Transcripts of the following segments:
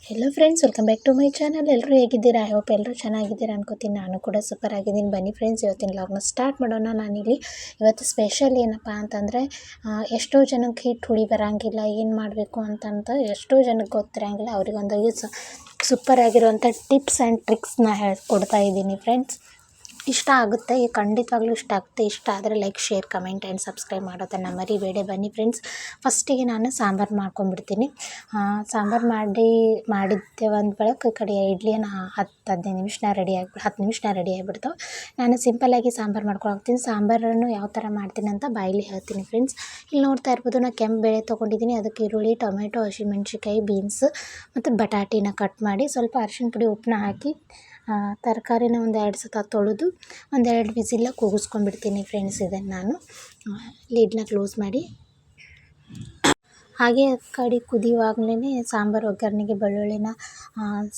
Hello friends, welcome back to my channel. ಎಲ್ಲರೂ ಹೇಗಿದ್ದೀರಾ? I hope ಎಲ್ಲರೂ ಚೆನ್ನಾಗಿದ್ದೀರಾ ಅನ್ಕೋತೀನಿ. ನಾನು ಕೂಡ ಸೂಪರ್ ಆಗಿದ್ದೀನಿ. ಬನ್ನಿ ಫ್ರೆಂಡ್ಸ್, ಇವತ್ತಿನ ವ್ಲಾಗ್ನ ಸ್ಟಾರ್ಟ್ ಮಾಡೋಣ. ನಾನಿಲ್ಲಿ ಇವತ್ತು ಸ್ಪೆಷಲ್ ಏನಪ್ಪ ಅಂತಂದರೆ, ಎಷ್ಟೋ ಜನಕ್ಕೆ ಹಿಟ್ಟು ಹುಳಿ ಬರೋಂಗಿಲ್ಲ, ಏನು ಮಾಡಬೇಕು ಅಂತಂತ ಎಷ್ಟೋ ಜನಕ್ಕೆ ಗೊತ್ತಿರೋಂಗಿಲ್ಲ. ಅವರಿಗೊಂದು ಸೂಪರ್ ಆಗಿರುವಂಥ ಟಿಪ್ಸ್ ಆ್ಯಂಡ್ ಟ್ರಿಕ್ಸ್ನ ಹೇಳ್ಕೊಡ್ತಾ ಇದ್ದೀನಿ ಫ್ರೆಂಡ್ಸ್. ಇಷ್ಟ ಆಗುತ್ತೆ, ಖಂಡಿತವಾಗ್ಲೂ ಇಷ್ಟ ಆಗುತ್ತೆ. ಇಷ್ಟ ಆದರೆ like, share, comment and subscribe ಮಾಡೋದನ್ನು ಮರಿಬೇಡಿ. ಬನ್ನಿ ಫ್ರೆಂಡ್ಸ್, ಫಸ್ಟಿಗೆ ನಾನು ಸಾಂಬಾರು ಮಾಡ್ಕೊಂಡ್ಬಿಡ್ತೀನಿ. ಸಾಂಬಾರು ಮಾಡಿದ್ದೆ ಒಂದು ಬೆಳಕು ಈ ಕಡೆ ಇಡ್ಲಿಯನ್ನು 10 ನಿಮಿಷ ರೆಡಿ ಆಗಿಬಿಡ್ತಾವೆ. ನಾನು ಸಿಂಪಲ್ಲಾಗಿ ಸಾಂಬಾರು ಮಾಡ್ಕೊಳಕ್ತೀನಿ. ಸಾಂಬಾರನ್ನು ಯಾವ ಥರ ಮಾಡ್ತೀನಿ ಅಂತ ಬಾಯಲ್ಲಿ ಹೇಳ್ತೀನಿ ಫ್ರೆಂಡ್ಸ್. ಇಲ್ಲಿ ನೋಡ್ತಾ ಇರ್ಬೋದು, ನಾನು ಕೆಂಪು ಬೇಳೆ ತೊಗೊಂಡಿದ್ದೀನಿ. ಅದಕ್ಕೆ ಈರುಳ್ಳಿ, ಟೊಮೆಟೊ, ಹಸಿಮೆಣ್ಸಿಕಾಯಿ, ಬೀನ್ಸ್ ಮತ್ತು ಬಟಾಟಿನ ಕಟ್ ಮಾಡಿ ಸ್ವಲ್ಪ ಅರಿಶಿಣ ಪುಡಿ, ಉಪ್ಪನ್ನ ಹಾಕಿ ತರಕಾರಿನ ಒಂದು 2 ಸತ ತೊಳೆದು 1-2 ವಿಸಿಲ್ಲ ಕೂಗಿಸ್ಕೊಂಡ್ಬಿಡ್ತೀನಿ ಫ್ರೆಂಡ್ಸ್. ಇದನ್ನು ನಾನು ಲಿಡ್ನ ಕ್ಲೋಸ್ ಮಾಡಿ ಹಾಗೆ ಕಡೆ ಕುದಿಯುವಾಗಲೇ ಸಾಂಬಾರು ಒಗ್ಗರಣೆಗೆ ಬೆಳ್ಳುಳ್ಳಿನ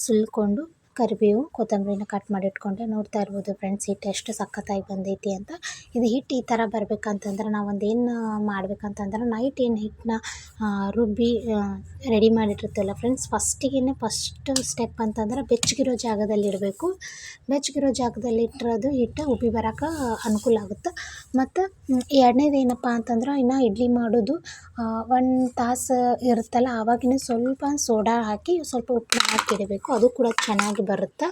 ಸುಲ್ಕೊಂಡು ಕರಿಬೇವು, ಕೊತ್ತಂಬರಿನ ಕಟ್ ಮಾಡಿ ಇಟ್ಕೊಂಡೆ. ನೋಡ್ತಾ ಇರ್ಬೋದು ಫ್ರೆಂಡ್ಸ್, ಹಿಟ್ಟು ಎಷ್ಟು ಸಖತ್ತಾಗಿ ಬಂದೈತಿ ಅಂತ. ಇದು ಹಿಟ್ಟು ಈ ಥರ ಬರಬೇಕಂತಂದ್ರೆ ನಾವೊಂದೇನು ಮಾಡ್ಬೇಕಂತಂದ್ರೆ, ನೈಟ್ ಏನು ಹಿಟ್ಟನ್ನ ರುಬ್ಬಿ ರೆಡಿ ಮಾಡಿಟ್ಟಿರ್ತೀವಲ್ಲ ಫ್ರೆಂಡ್ಸ್, ಫಸ್ಟ್ ಸ್ಟೆಪ್ ಅಂತಂದ್ರೆ ಬೆಚ್ಚಗಿರೋ ಜಾಗದಲ್ಲಿ ಇಡಬೇಕು. ಬೆಚ್ಚಗಿರೋ ಜಾಗದಲ್ಲಿ ಇಟ್ಟಿರೋದು ಹಿಟ್ಟು ಉಬ್ಬಿ ಬರೋಕೆ ಅನುಕೂಲ ಆಗುತ್ತೆ. ಮತ್ತು ಎರಡನೇದು ಏನಪ್ಪ ಅಂತಂದ್ರೆ, ಇನ್ನು ಇಡ್ಲಿ ಮಾಡೋದು 1 ತಾಸು ಇರುತ್ತಲ್ಲ, ಆವಾಗಿನ ಸ್ವಲ್ಪ ಸೋಡಾ ಹಾಕಿ ಸ್ವಲ್ಪ ಉಪ್ಪನ್ನ ಹಾಕಿಡಬೇಕು. ಅದು ಕೂಡ ಚೆನ್ನಾಗಿ ಬರುತ್ತೆ.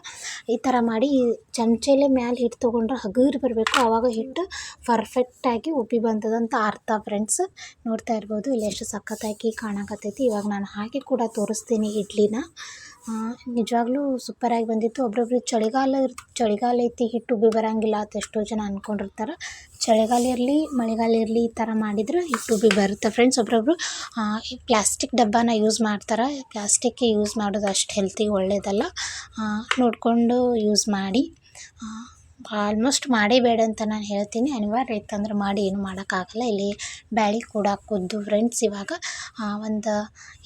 ಈ ಥರ ಮಾಡಿ ಚಮಚೆಲೆ ಮ್ಯಾಲೆ ಹಿಟ್ಟು ತೊಗೊಂಡ್ರೆ ಹಗುರು ಬರಬೇಕು. ಆವಾಗ ಹಿಟ್ಟು ಪರ್ಫೆಕ್ಟಾಗಿ ಉಬ್ಬಿ ಬಂದದಂತ ಅರ್ಥ ಫ್ರೆಂಡ್ಸ್. ನೋಡ್ತಾ ಇರ್ಬೋದು ಇಲ್ಲಿ ಎಷ್ಟು ಸಖತ್ತಾಗಿ ಕಾಣಕತ್ತೈತಿ. ಇವಾಗ ನಾನು ಹಾಕಿ ಕೂಡ ತೋರಿಸ್ತೀನಿ ಇಡ್ಲಿನ. ನಿಜವಾಗ್ಲೂ ಸೂಪರಾಗಿ ಬಂದಿತ್ತು. ಒಬ್ರೊಬ್ರು ಚಳಿಗಾಲ ಐತಿ, ಹಿಟ್ಟು ಉಬ್ಬಿ ಬರೋಂಗಿಲ್ಲ ಅಂತ ಎಷ್ಟೋ ಜನ ಅಂದ್ಕೊಂಡಿರ್ತಾರೆ. ಚಳಿಗಾಲ ಇರಲಿ ಮಳೆಗಾಲ ಇರಲಿ, ಈ ಥರ ಮಾಡಿದ್ರೆ ಹಿಟ್ಟು ಉಬ್ಬಿ ಬರುತ್ತೆ ಫ್ರೆಂಡ್ಸ್. ಒಬ್ರೊಬ್ರು ಈ ಪ್ಲಾಸ್ಟಿಕ್ ಡಬ್ಬನ ಯೂಸ್ ಮಾಡ್ತಾರೆ. ಪ್ಲಾಸ್ಟಿಕ್ ಯೂಸ್ ಮಾಡೋದು ಅಷ್ಟು ಹೆಲ್ತಿಗೆ ಒಳ್ಳೆಯದಲ್ಲ. ನೋಡಿಕೊಂಡು ಯೂಸ್ ಮಾಡಿ. ಆಲ್ಮೋಸ್ಟ್ ಮಾಡೇಬೇಡ ಅಂತ ನಾನು ಹೇಳ್ತೀನಿ. ಅನಿವಾರ್ಯ ಇತ್ತಂದ್ರೆ ಮಾಡಿ, ಏನು ಮಾಡೋಕ್ಕಾಗಲ್ಲ. ಇಲ್ಲಿ ಬ್ಯಾಳೆ ಕೂಡ ಕುದ್ದು ಫ್ರೆಂಡ್ಸ್. ಇವಾಗ ಒಂದು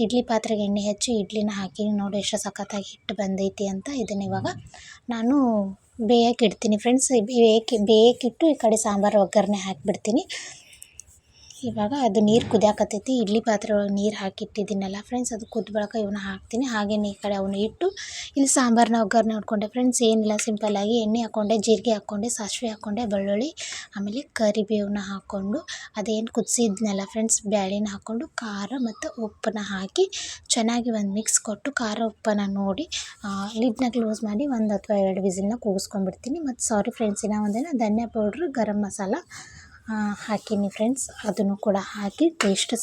ಇಡ್ಲಿ ಪಾತ್ರೆಗೆ ಎಣ್ಣೆ ಹಚ್ಚಿ ಇಡ್ಲಿನ ಹಾಕಿ ನೋಡಿ ಎಷ್ಟು ಸಖತ್ತಾಗಿ ಹಿಟ್ಟು ಬಂದೈತಿ ಅಂತ. ಇದನ್ನು ಇವಾಗ ನಾನು ಬೇಯಕ್ಕೆ ಇಡ್ತೀನಿ ಫ್ರೆಂಡ್ಸ್. ಬೇಯಕ್ಕಿಟ್ಟು ಈ ಕಡೆ ಸಾಂಬಾರು ಒಗ್ಗರಣೆ ಹಾಕಿಬಿಡ್ತೀನಿ. ಇವಾಗ ಅದು ನೀರು ಕುದಿಯಾಕತ್ತೈತಿ. ಇಡ್ಲಿ ಪಾತ್ರೆ ಒಳಗೆ ನೀರು ಹಾಕಿಟ್ಟಿದ್ದೀನಲ್ಲ ಫ್ರೆಂಡ್ಸ್, ಅದು ಕುದ್ದು ಬಳಕ ಇವನ್ನ ಹಾಕ್ತೀನಿ. ಹಾಗೆಯೇ ಈ ಕಡೆ ಅವನ್ನ ಇಟ್ಟು ಇಲ್ಲಿ ಸಾಂಬಾರನ್ನ ಒಗ್ಗರಣೆ ಹೊಡ್ಕೊಂಡೆ ಫ್ರೆಂಡ್ಸ್. ಏನಿಲ್ಲ, ಸಿಂಪಲ್ಲಾಗಿ ಎಣ್ಣೆ ಹಾಕ್ಕೊಂಡೆ, ಜೀರಿಗೆ ಹಾಕ್ಕೊಂಡೆ, ಸಾಸಿವೆ ಹಾಕ್ಕೊಂಡೆ, ಬೆಳ್ಳುಳ್ಳಿ, ಆಮೇಲೆ ಕರಿಬೇವನ್ನ ಹಾಕ್ಕೊಂಡು ಅದೇನು ಕುದಿಸಿದ್ನಲ್ಲ ಫ್ರೆಂಡ್ಸ್, ಬ್ಯಾಳಿನ ಹಾಕ್ಕೊಂಡು ಖಾರ ಮತ್ತು ಉಪ್ಪನ್ನ ಹಾಕಿ ಚೆನ್ನಾಗಿ ಒಂದು ಮಿಕ್ಸ್ ಕೊಟ್ಟು ಖಾರ ಉಪ್ಪನ್ನು ನೋಡಿ ಲಿಡ್ನ ಕ್ಲೋಸ್ ಮಾಡಿ 1 ಅಥವಾ 2 ವಿಸಿಲ್ನ ಕೂಗಿಸ್ಕೊಂಡ್ಬಿಡ್ತೀನಿ. ಮತ್ತು ಸಾರಿ ಫ್ರೆಂಡ್ಸ್, ಇನ್ನೂ ಧನಿಯಾ ಪೌಡ್ರು, ಗರಂ ಮಸಾಲ ಹಾಕೀನಿ ಫ್ರೆಂಡ್ಸ್. ಅದನ್ನು ಕೂಡ ಹಾಕಿ ಟೇಸ್ಟ್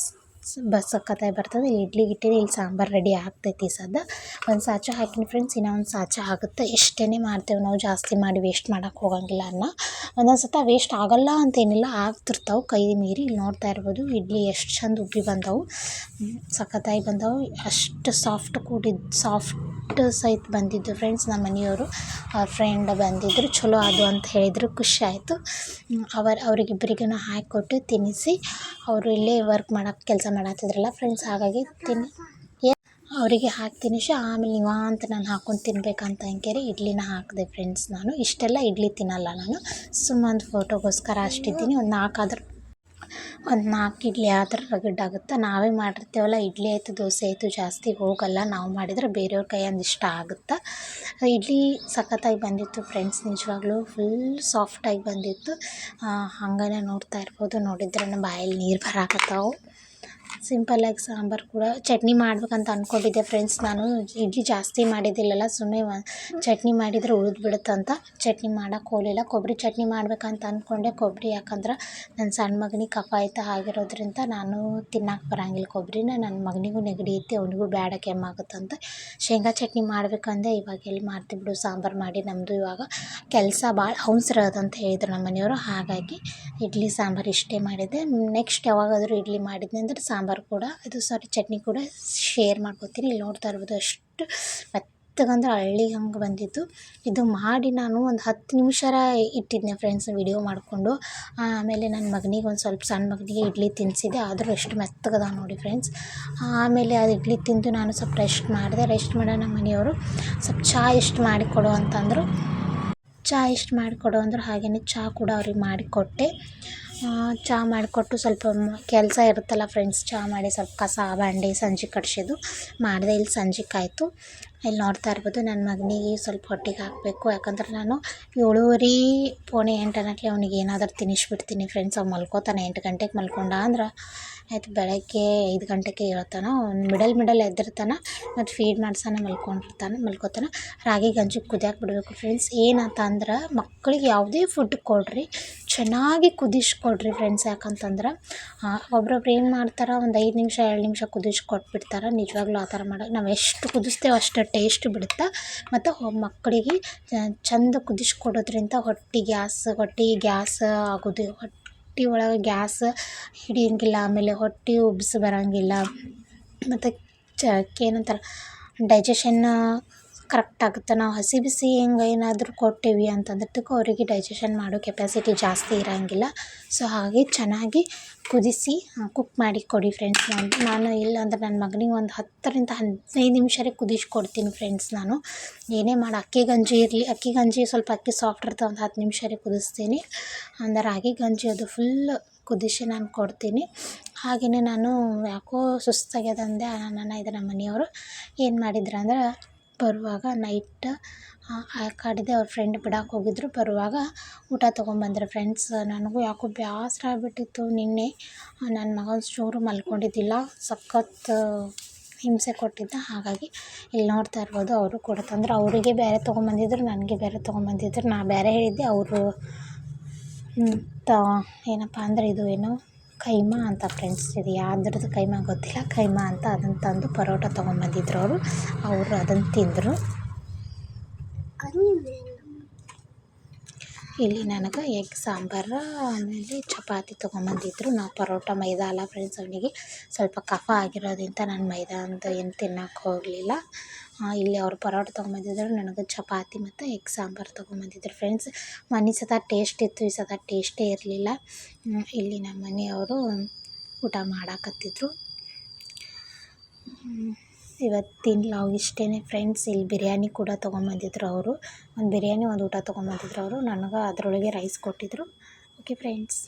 ಸಖತ್ತಾಗಿ ಬರ್ತದೆ. ಇಲ್ಲಿ ಇಡ್ಲಿಗೆ ಇಟ್ಟಿದೆ, ಇಲ್ಲಿ ಸಾಂಬಾರು ರೆಡಿ ಆಗ್ತೈತಿ. ಒಂದು ಸಾಚ ಹಾಕಿನಿ ಫ್ರೆಂಡ್ಸ್, ಇನ್ನೂ ಒಂದು ಸಾಚ ಆಗುತ್ತೆ. ಎಷ್ಟೇ ಮಾಡ್ತೇವೆ ನಾವು, ಜಾಸ್ತಿ ಮಾಡಿ ವೇಸ್ಟ್ ಮಾಡೋಕ್ಕೆ ಹೋಗಂಗಿಲ್ಲ. ಒಂದೊಂದು ಸತ ವೇಸ್ಟ್ ಆಗಲ್ಲ ಅಂತೇನಿಲ್ಲ, ಆಗ್ತಿರ್ತಾವೆ ಕೈ ಮೀರಿ. ಇಲ್ಲಿ ನೋಡ್ತಾ ಇರ್ಬೋದು ಇಡ್ಲಿ ಎಷ್ಟು ಚಂದ ಉಬ್ಬಿ ಬಂದವು, ಸಖತ್ತಾಗಿ ಬಂದವು. ಅಷ್ಟು ಸಾಫ್ಟ್ ಸಹಿತ ಬಂದಿದ್ದು ಫ್ರೆಂಡ್ಸ್. ನಮ್ಮ ಮನೆಯವರು ಅವ್ರ ಫ್ರೆಂಡ್ ಬಂದಿದ್ದರು, ಚಲೋ ಅದು ಅಂತ ಹೇಳಿದರು, ಖುಷಿ ಆಯಿತು. ಅವರಿಗಿಬ್ಬರಿಗೂ ಹಾಕಿಕೊಟ್ಟು ತಿನ್ನಿಸಿ, ಅವರು ಇಲ್ಲೇ ಕೆಲಸ ಮಾಡತ್ತಿದ್ರಲ್ಲ ಫ್ರೆಂಡ್ಸ್, ಹಾಗಾಗಿ ಅವರಿಗೆ ಹಾಕಿ ತಿನ್ನಿಸಿ ಆಮೇಲೆ ನಿವಾಂತ ನಾನು ಹಾಕ್ಕೊಂಡು ತಿನ್ಬೇಕಂತ ಅಂಕೇರಿ ಇಡ್ಲಿನ ಹಾಕಿದೆ ಫ್ರೆಂಡ್ಸ್. ನಾನು ಇಷ್ಟೆಲ್ಲ ಇಡ್ಲಿ ತಿನ್ನಲ್ಲ, ನಾನು ಸುಮ್ಮನೆ ಒಂದು ಫೋಟೋಗೋಸ್ಕರ ಅಷ್ಟಿದ್ದೀನಿ. ಒಂದು 4 ಇಡ್ಲಿ ಆದ್ರೆ ರಗಡ್ಡಾಗುತ್ತೆ. ನಾವೇ ಮಾಡಿರ್ತೀವಲ್ಲ, ಇಡ್ಲಿ ಆಯಿತು ದೋಸೆ ಆಯಿತು ಜಾಸ್ತಿ ಹೋಗಲ್ಲ. ನಾವು ಮಾಡಿದ್ರೆ ಬೇರೆಯವ್ರ ಕೈಯಿಂದ ಇಷ್ಟ ಆಗುತ್ತೆ. ಇಡ್ಲಿ ಸಖತ್ತಾಗಿ ಬಂದಿತ್ತು ಫ್ರೆಂಡ್ಸ್. ನಿಜವಾಗ್ಲೂ ಫುಲ್ ಸಾಫ್ಟಾಗಿ ಬಂದಿತ್ತು. ಹಾಗೇ ನೋಡ್ತಾ ಇರ್ಬೋದು, ನೋಡಿದ್ರೆ ಬಾಯಲ್ಲಿ ನೀರು ಬರಾಕತ್ತಾವು. ಸಿಂಪಲ್ಲಾಗಿ ಸಾಂಬಾರು ಕೂಡ ಚಟ್ನಿ ಮಾಡ್ಬೇಕಂತ ಅಂದ್ಕೊಂಡಿದ್ದೆ ಫ್ರೆಂಡ್ಸ್. ನಾನು ಇಡ್ಲಿ ಜಾಸ್ತಿ ಮಾಡಿದ್ದಿಲ್ಲಲ್ಲ, ಸುಮ್ಮನೆ ಚಟ್ನಿ ಮಾಡಿದರೆ ಉಳಿದ್ಬಿಡುತ್ತಂತ ಚಟ್ನಿ ಮಾಡೋಕ್ಕೆ ಹೋಗಲಿಲ್ಲ. ಕೊಬ್ಬರಿ ಚಟ್ನಿ ಮಾಡ್ಬೇಕಂತ ಅಂದ್ಕೊಂಡೆ. ಕೊಬ್ಬರಿ ಯಾಕಂದ್ರೆ ನನ್ನ ಸಣ್ಣ ಮಗನಿಗೆ ಕಫ ಆಯ್ತು, ಆಗಿರೋದ್ರಿಂದ ನಾನು ತಿನ್ನಕ್ಕೆ ಬರೋಂಗಿಲ್ಲ ಕೊಬ್ಬರಿನ. ನನ್ನ ಮಗನಿಗೂ ನೆಗಡಿ ಐತಿ, ಅವನಿಗೂ ಬೇಡ, ಕೆಮ್ಮಾಗುತ್ತಂತ ಶೇಂಗಾ ಚಟ್ನಿ ಮಾಡ್ಬೇಕಂದೆ. ಇವಾಗ ಎಲ್ಲಿ ಮಾಡ್ತೀವಿ ಬಿಡು, ಸಾಂಬಾರು ಮಾಡಿ. ನಮ್ಮದು ಇವಾಗ ಕೆಲಸ ಭಾಳ ಅವಸರ ಅದಂತ ಹೇಳಿದ್ರು ನಮ್ಮ ಮನೆಯವರು. ಹಾಗಾಗಿ ಇಡ್ಲಿ ಸಾಂಬಾರು ಇಷ್ಟೇ ಮಾಡಿದ್ದೆ. ನೆಕ್ಸ್ಟ್ ಯಾವಾಗಾದರೂ ಇಡ್ಲಿ ಮಾಡಿದ್ನಿ ಅಂದ್ರೆ ಚಟ್ನಿ ಕೂಡ ಶೇರ್ ಮಾಡ್ಕೊತೀನಿ. ಇಲ್ಲಿ ನೋಡ್ತಾ ಇರ್ಬೋದು ಎಷ್ಟು ಮೆತ್ತಗಂದ್ರೆ ಹಳ್ಳಿ ಹಂಗೆ ಬಂದಿದ್ದು. ಇದು ಮಾಡಿ ನಾನು ಒಂದು 10 ನಿಮಿಷ ಇಟ್ಟಿದ್ದೆ ಫ್ರೆಂಡ್ಸ್, ವಿಡಿಯೋ ಮಾಡಿಕೊಂಡು. ಆಮೇಲೆ ನನ್ನ ಮಗನಿಗೆ ಸಣ್ಣ ಮಗನಿಗೆ ಇಡ್ಲಿ ತಿನ್ನಿಸಿದೆ, ಆದರೂ ಎಷ್ಟು ಮೆತ್ತಗದ ನೋಡಿ ಫ್ರೆಂಡ್ಸ್. ಆಮೇಲೆ ಅದು ಇಡ್ಲಿ ತಿಂದು ನಾನು ಸ್ವಲ್ಪ ರೆಸ್ಟ್ ಮಾಡಿದೆ. ರೆಸ್ಟ್ ಮಾಡೋ ನಮ್ಮ ಮನೆಯವರು ಸ್ವಲ್ಪ ಚಹಾ ಎಷ್ಟು ಮಾಡಿಕೊಡು ಅಂತಂದರು. ಚಹಾ ಎಷ್ಟು ಮಾಡಿಕೊಡು ಅಂದರು. ಹಾಗೆಯೇ ಚಹಾ ಕೂಡ ಅವ್ರಿಗೆ ಮಾಡಿಕೊಟ್ಟೆ. ಚಹಾ ಮಾಡಿಕೊಟ್ಟು ಸ್ವಲ್ಪ ಕೆಲಸ ಇರುತ್ತಲ್ಲ ಫ್ರೆಂಡ್ಸ್, ಚಹಾ ಮಾಡಿ ಸ್ವಲ್ಪ ಕಸ ಬಂಡೆ ಸಂಜೆ ಕಡ್ಸೋದು ಮಾಡಿದೆ. ಇಲ್ಲಿ ಸಂಜೆಗೆ ಆಯಿತು. ಇಲ್ಲಿ ನೋಡ್ತಾ ಇರ್ಬೋದು ನನ್ನ ಮಗನಿಗೆ ಸ್ವಲ್ಪ ಹೊಟ್ಟೆಗೆ ಹಾಕಬೇಕು, ಯಾಕಂದ್ರೆ ನಾನು 7:30 ಪೌಣೆ 8 ಅನ್ನೋಕ್ಕೆ ಅವ್ನಿಗೆ ಏನಾದರೂ ತಿನ್ನಿಸ್ಬಿಡ್ತೀನಿ ಫ್ರೆಂಡ್ಸ್. ಅವ್ನು ಮಲ್ಕೋತಾನೆ 8 ಗಂಟೆಗೆ ಮಲ್ಕೊಂಡ ಅಂದ್ರೆ ಆಯ್ತು, ಬೆಳಗ್ಗೆ 5 ಗಂಟೆಗೆ ಹೇಳ್ತಾನೆ ಅವ್ನು. ಮಿಡಲ್ ಎದ್ದಿರ್ತಾನೆ ಮತ್ತು ಫೀಡ್ ಮಾಡ್ಸೋಣ ಮಲ್ಕೋತಾನೆ. ರಾಗಿ ಗಂಜಿ ಕುದಿಯೋಕೆ ಬಿಡಬೇಕು ಫ್ರೆಂಡ್ಸ್. ಏನಂತ ಅಂದ್ರೆ ಮಕ್ಕಳಿಗೆ ಯಾವುದೇ ಫುಡ್ ಕೊಡ್ರಿ ಚೆನ್ನಾಗಿ ಕುದಿಸ್ಕೊಡ್ರಿ ಫ್ರೆಂಡ್ಸ್. ಯಾಕಂತಂದ್ರೆ ಒಬ್ರೊಬ್ರು ಏನು ಮಾಡ್ತಾರೆ, ಒಂದು 5 ನಿಮಿಷ 2 ನಿಮಿಷ ಕುದಿಸ್ಕೊಟ್ಬಿಡ್ತಾರೆ. ನಿಜವಾಗ್ಲೂ ಆ ಥರ ಮಾಡೋದು, ನಾವು ಎಷ್ಟು ಕುದಿಸ್ತೇವೆ ಅಷ್ಟು ಟೇಸ್ಟ್ ಬಿಡುತ್ತೆ. ಮತ್ತು ಮಕ್ಕಳಿಗೆ ಚಂದ ಕುದಿಸ್ಕೊಡೋದ್ರಿಂದ ಹೊಟ್ಟೆ ಗ್ಯಾಸ್ ಆಗೋದು, ಹೊಟ್ಟೆ ಒಳಗೆ ಗ್ಯಾಸ್ ಹಿಡಿಯೋಂಗಿಲ್ಲ, ಆಮೇಲೆ ಹೊಟ್ಟೆ ಉಬ್ಸ್ ಬರೋಂಗಿಲ್ಲ, ಮತ್ತು ಏನಂತಾರೆ ಡೈಜೆಷನ್ ಕರೆಕ್ಟ್ ಆಗುತ್ತೆ. ನಾವು ಹಸಿ ಬಿಸಿ ಹಿಂಗೆ ಏನಾದರೂ ಕೊಟ್ಟೇವಿ ಅಂತಂದ್ರೆ ಅವರಿಗೆ ಡೈಜೆಷನ್ ಮಾಡೋ ಕೆಪಾಸಿಟಿ ಜಾಸ್ತಿ ಇರೋಂಗಿಲ್ಲ. ಸೊ ಹಾಗೆ ಚೆನ್ನಾಗಿ ಕುದಿಸಿ ಕುಕ್ ಮಾಡಿ ಕೊಡಿ ಫ್ರೆಂಡ್ಸ್. ನಾನು ಇಲ್ಲಾಂದ್ರೆ ನನ್ನ ಮಗನಿಗೆ ಒಂದು 10ರಿಂದ 15 ನಿಮಿಷರೇ ಕುದಿಸ್ಕೊಡ್ತೀನಿ ಫ್ರೆಂಡ್ಸ್. ನಾನು ಏನೇ ಮಾಡಿ ಅಕ್ಕಿ ಗಂಜಿ ಸ್ವಲ್ಪ ಅಕ್ಕಿ ಸಾಫ್ಟ್ ಇರ್ತವೆ, ಒಂದು 10 ನಿಮಿಷರೇ ಕುದಿಸ್ತೀನಿ. ಅಂದ್ರೆ ರಾಗಿ ಗಂಜಿ ಅದು ಫುಲ್ ಕುದಿಸಿ ನಾನು ಕೊಡ್ತೀನಿ. ಹಾಗೆಯೇ ನಾನು ಯಾಕೋ ಸುಸ್ತಾಗ್ಯದಂದೆ ನಮ್ಮ ಮನೆಯವರು ಏನು ಮಾಡಿದ್ರು ಅಂದ್ರೆ ಬರುವಾಗ ನೈಟ್ ಆ ಕಡೆದೆ ಅವ್ರ ಫ್ರೆಂಡ್ ಬಿಡಕ್ಕೆ ಹೋಗಿದ್ರು. ಬರುವಾಗ ಊಟ ತೊಗೊಂಬಂದ್ರು ಫ್ರೆಂಡ್ಸ್. ನನಗೂ ಯಾಕೋ ಬೇಸರ ಆಗಿಬಿಟ್ಟಿತ್ತು. ನಿನ್ನೆ ನನ್ನ ಮಗ ಚೂರು ಮಲ್ಕೊಂಡಿದ್ದಿಲ್ಲ, ಸಖತ್ ಹಿಂಸೆ ಕೊಟ್ಟಿದ್ದ. ಹಾಗಾಗಿ ಇಲ್ಲಿ ನೋಡ್ತಾ ಇರ್ಬೋದು ಅವರು ಕೂಡ ತಂದ್ರೆ ಅವರಿಗೆ ಬೇರೆ ತೊಗೊಂಬಂದಿದ್ರು, ನನಗೆ ಬೇರೆ ತೊಗೊಂಬಂದಿದ್ರು. ನಾ ಬೇರೆ ಹೇಳಿದ್ದೆ, ಅವರು ಏನಪ್ಪ ಅಂದರೆ ಇದು ಏನು ಕೈಮಾ ಅಂತ ಫ್ರೆಂಡ್ಸ್. ಇದು ಯಾವ್ದ್ರದ್ದು ಕೈಮಾ ಗೊತ್ತಿಲ್ಲ, ಕೈಮಾ ಅಂತ ಅದನ್ನು ತಂದು ಪರೋಟ ತೊಗೊಂಬಂದಿದ್ರು ಅವರು ಅದನ್ನು ತಿಂದರು. ಇಲ್ಲಿ ನನಗೆ ಎಗ್ ಸಾಂಬಾರು ಆಮೇಲೆ ಚಪಾತಿ ತೊಗೊಂಬಂದಿದ್ರು. ನಾವು ಪರೋಟ ಮೈದಾ ಅಲ್ಲ ಫ್ರೆಂಡ್ಸ್, ಅವನಿಗೆ ಸ್ವಲ್ಪ ಕಫ ಆಗಿರೋದ್ರಿಂದ ನಾನು ಮೈದಾ ಅಂತ ಏನು ತಿನ್ನೋಕ್ಕೆ ಹೋಗಲಿಲ್ಲ. ಇಲ್ಲಿ ಅವರು ಪರೋಟ ತೊಗೊಂಬಂದಿದ್ರು, ನನಗೆ ಚಪಾತಿ ಮತ್ತು ಎಗ್ ಸಾಂಬಾರು ತೊಗೊಂಬಂದಿದ್ರು ಫ್ರೆಂಡ್ಸ್. ಮೊನ್ನೆ ಸತ ಟೇಸ್ಟ್ ಇತ್ತು, ಈ ಸತ ಟೇಸ್ಟೇ ಇರಲಿಲ್ಲ. ಇಲ್ಲಿ ನಮ್ಮ ಮನೆಯವರು ಊಟ ಮಾಡಾಕತ್ತಿದ್ರು. ಇವತ್ತಿನ ವ್ಲಾಗ್ ಇಷ್ಟೇ ಫ್ರೆಂಡ್ಸ್. ಇಲ್ಲಿ ಬಿರಿಯಾನಿ ಕೂಡ ತೊಗೊಂಬಂದಿದ್ರು ಅವರು. ಒಂದು ಬಿರಿಯಾನಿ ಒಂದು ಊಟ ತೊಗೊಂಬಂದಿದ್ರು ಅವರು. ನನಗೆ ಅದರೊಳಗೆ ರೈಸ್ ಕೊಟ್ಟಿದ್ದರು. Okay friends.